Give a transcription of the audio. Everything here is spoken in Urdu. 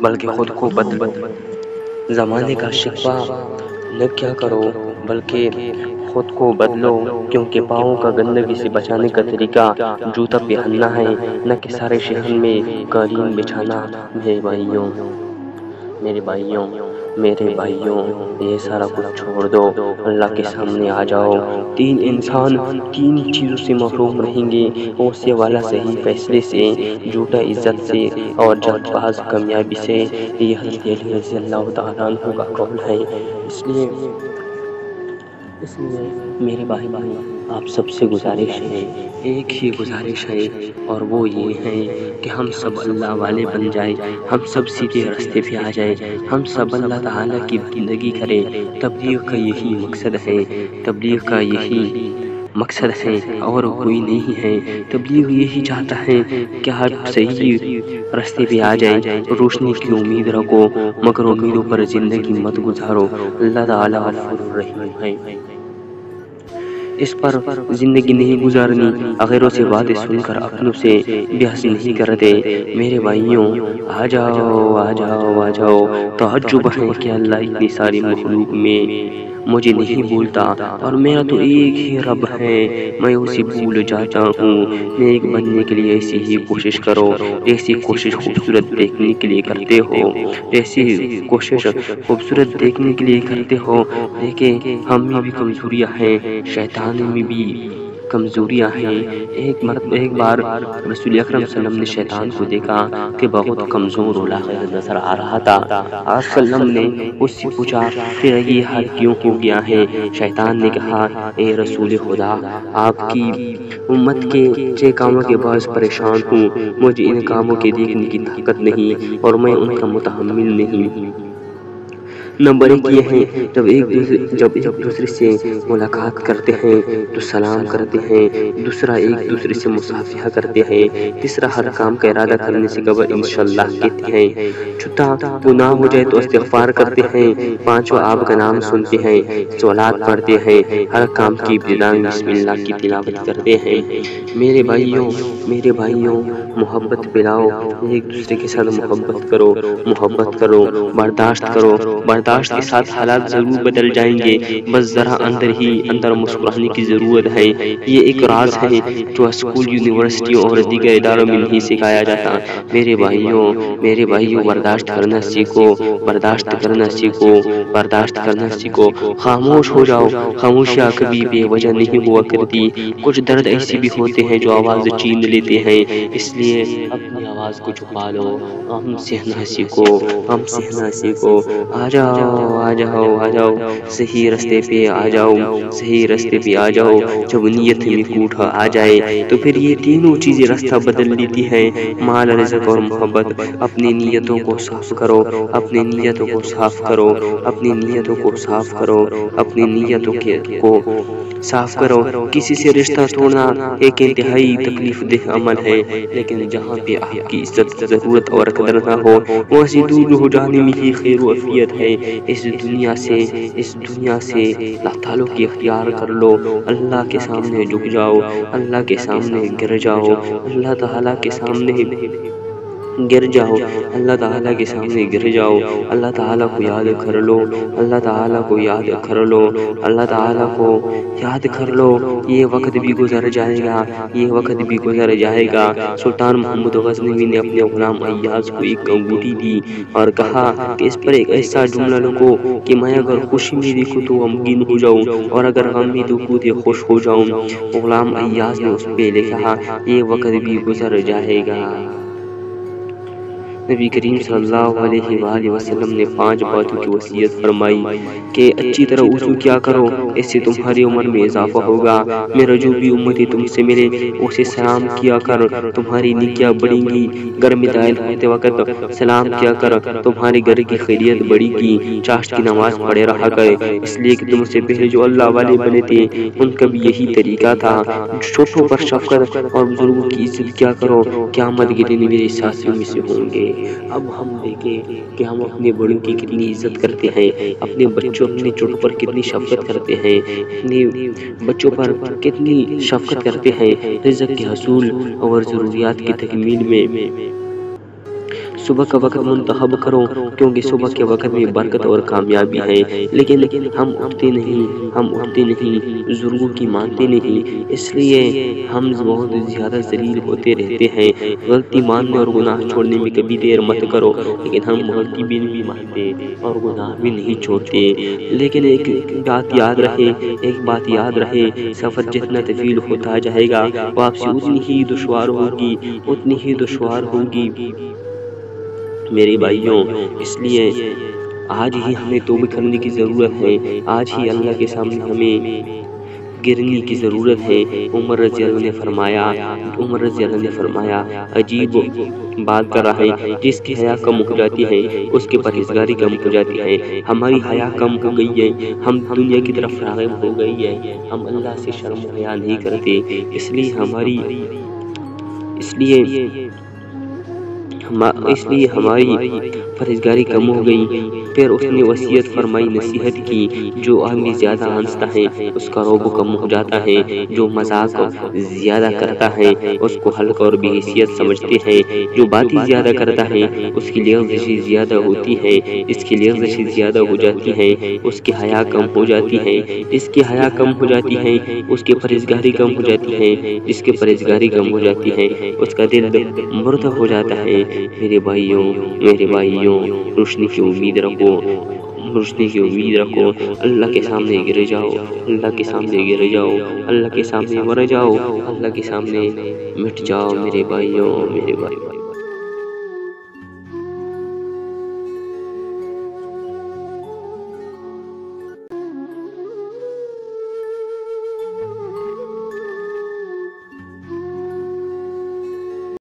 بلکہ خود کو بدلو۔ زمانے کا شکوہ نہ کیا کرو بلکہ خود کو بدلو، کیونکہ پاؤں کا گندگی سے بچانے کا طریقہ جوتا پہننا ہے، نہ کہ سارے شہر میں قالین بچھانا۔ میرے بھائیوں، یہ سارا کچھ چھوڑ دو، اللہ کے سامنے آ جاؤ۔ تین انسان تین چیزوں سے محروم رہیں گے: غصے والا صحیح فیصلے سے، جھوٹا عزت سے، اور جلد باز کامیابی سے۔ یہ حضرت علی رضی اللہ تعالیٰ عنہ کا قول ہے۔ اس لیے میرے بھائیوں، آپ سب سے گزارش ہے، ایک ہی گزارش ہے، اور وہ یہ ہے کہ ہم سب اللہ والے بن جائیں، ہم سب سیدھے راستے پہ آ جائیں، ہم سب اللہ تعالیٰ کی بندگی کریں۔ تبلیغ کا یہی مقصد ہے، تبلیغ کا یہی مقصد ہے، اور کوئی نہیں ہے۔ تبلیغ یہی چاہتا ہے کہ آپ صحیح راستے پہ آ جائیں، روشنی کی امید رکھو، مگر امیدوں پر زندگی مت گزارو۔ اللہ تعالیٰ غفور رحیم ہے، اس پر زندگی نہیں گزارنی۔ غیروں سے باتیں سن کر اپنوں سے بحث نہیں کرتے۔ میرے بھائیوں، آ جاؤ آ جاؤ آ جاؤ۔ تعجب ہے کہ اللہ اتنی ساری مخلوق میں مجھے نہیں بولتا، اور میرا تو ایک ہی رب ہے، میں اسے بھول جاتا ہوں۔ نیک بننے کے لیے ایسی ہی کوشش کرو جیسی کوشش خوبصورت دیکھنے کے لیے کرتے ہو، جیسی کوشش خوبصورت دیکھنے کے لیے کرتے ہو۔ دیکھیں، ہم میں بھی کمزوریاں ہیں، شیطان میں بھی کمزوریاں ہیں۔ ایک بار رسول اکرم صلی اللہ علیہ وسلم نے شیطان کو دیکھا کہ بہت کمزور اور لاغر نظر آ رہا تھا۔ آپ صلی اللہ علیہ وسلم نے اس سے پوچھا، تیرا یہ حال کیوں ہو گیا ہے؟ شیطان نے کہا، اے رسول خدا، آپ کی امت کے 6 کاموں کے باعث پریشان ہوں، مجھے ان کاموں کے دیکھنے کی طاقت نہیں، اور میں ان کا متحمل نہیں۔ نمبر 1 یہ ہے، جب ایک دوسرے سے ملاقات کرتے ہیں تو سلام کرتے ہیں۔ دوسرا، ایک دوسرے سے مصافحہ کرتے ہیں۔ تیسرا، ہر کام کا ارادہ کرنے سے قبل انشاءاللہ کہتے ہیں۔ چوتھا، گناہ ہو جائے تو استغفار کرتے ہیں۔ پانچواں، آپ کا نام سنتے ہیں، صلوات پڑھتے ہیں، ہر کام کی ابتدا میں بسم اللہ کی تلاوت کرتے ہیں۔ میرے بھائیوں، محبت پلاؤ، ایک دوسرے کے ساتھ محبت کرو، برداشت کرو۔ برداشت کے ساتھ حالات ضرور بدل جائیں گے، بس ذرا اندر مسکرانے کی ضرورت ہے۔ یہ ایک راز ہے جو اسکول، یونیورسٹیوں اور دیگر اداروں میں نہیں سکھایا جاتا۔ میرے بھائیوں، برداشت کرنا سیکھو۔ خاموش ہو جاؤ، خاموشیاں کبھی بے وجہ نہیں ہوا کرتی۔ کچھ درد ایسے بھی ہوتے ہیں جو آواز چھین لیتے ہیں، اس لیے اپنی آواز کو چھپا لو۔ ہم سہنا سیکھو۔ آ جاؤ، صحیح راستے پہ آ جاؤ۔ جب نیت میں کوٹ آ جائے تو پھر یہ تینوں چیزیں راستہ بدل لیتی ہیں: مال، رزق اور محبت۔ اپنی نیتوں کو صاف کرو۔ کسی سے رشتہ توڑنا ایک انتہائی تکلیف دہ عمل ہے، لیکن جہاں پہ آپ کی عزت، ضرورت اور قدر نہ ہو، وہاں سے دور ہو جانے میں ہی خیر و عافیت ہے۔ اس دنیا سے تعلق اختیار کر لو، اللہ کے سامنے جھک جاؤ، اللہ کے سامنے گر جاؤ، اللہ تعالیٰ کے سامنے گر جاؤ، اللہ تعالیٰ کے سامنے گر جاؤ۔ اللہ تعالیٰ کو یاد کر لو، اللہ تعالیٰ کو یاد کر لو، اللہ تعالیٰ کو یاد کر لو۔ یہ وقت بھی گزر جائے گا، سلطان محمود غزنوی نے اپنے غلام ایاز کو ایک انگوٹھی دی اور کہا کہ اس پر ایک ایسا جملہ لکھو کہ میں اگر خوشی میں دیکھوں تو غمگین ہو جاؤں، اور اگر غم میں دیکھوں تو خوش ہو جاؤں۔ غلام ایاز نے اس پہ لکھا، یہ وقت بھی گزر جائے گا۔ نبی کریم صلی اللہ علیہ وآلہ وسلم نے 5 باتوں کی وصیت فرمائی کہ اچھی طرح وضو کیا کرو، اس سے تمہاری عمر میں اضافہ ہوگا۔ میرا جو بھی امتی تم سے ملے اسے سلام کیا کر، تمہاری نیکیاں بڑھیں گی۔ گھر میں داخل ہوتے وقت سلام کیا کر، تمہارے گھر کی خیریت بڑھے گی۔ چاشت کی نماز پڑھے رہا کرے، اس لیے کہ تم سے پہلے جو اللہ والے بنے تھے ان کا بھی یہی طریقہ تھا۔ چھوٹوں پر شفقت اور بزرگوں کی عزت کیا کرو، قیامت کے دن میرے ساتھیوں میں سے ہوں گے۔ اب ہم دیکھیں کہ ہم اپنے بڑوں کی کتنی عزت کرتے ہیں، اپنے چھوٹوں پر کتنی شفقت کرتے ہیں، اپنے بچوں پر کتنی شفقت کرتے ہیں۔ رزق کے حصول اور ضروریات کی تکمیل میں صبح کا وقت منتخب کرو، کیونکہ صبح کے وقت میں برکت اور کامیابی ہے، لیکن ہم اٹھتے نہیں، ضرور کی مانتے نہیں، اس لیے ہم بہت زیادہ ذلیل ہوتے رہتے ہیں۔ غلطی ماننے اور گناہ چھوڑنے میں کبھی دیر مت کرو، لیکن ہم غلطی بھی نہیں مانتے اور گناہ بھی نہیں چھوڑتے۔ لیکن ایک بات یاد رہے، سفر جتنا طویل ہوتا جائے گا، واپسی اتنی ہی دشوار ہوگی میرے بھائیوں۔ اس لیے آج ہی ہمیں توبہ کرنے کی ضرورت ہے، آج ہی اللہ کے سامنے ہمیں گرنے کی ضرورت ہے۔ عمر رضی اللہ نے فرمایا عجیب بات کر رہا ہے، جس کی حیا کم ہو جاتی ہے اس کی پرہیزگاری کم ہو جاتی ہے۔ ہماری حیا کم ہو گئی ہے، ہم دنیا کی طرف راغب ہو گئی ہے، ہم اللہ سے شرم و حیا نہیں کرتے، اس لیے ہماری پرہیزگاری کم ہو گئی۔ پھر اس نے وصیت فرمائی، نصیحت کی، جو آدمی زیادہ ہنستا ہے اس کا روب کم ہو جاتا ہے، جو مذاق زیادہ کرتا ہے اس کو ہلکا اور بے حیثیت سمجھتے ہیں، جو باتیں زیادہ کرتا ہے اس کی لغزشیں زیادہ ہوتی ہے، جس کی لغزشیں زیادہ ہو جاتی ہے اس کی حیا کم ہو جاتی ہے، جس کی حیا کم ہو جاتی ہے اس کی پرہیزگاری کم ہو جاتی ہے، جس کی پرہیزگاری کم ہو جاتی ہے اس کا دل مردہ ہو جاتا ہے۔ میرے بھائیوں، روشنی کی امید رکھو، اللہ کے سامنے گر جاؤ، اللہ کے سامنے مر جاؤ، اللہ کے سامنے مٹ جاؤ میرے بھائیوں۔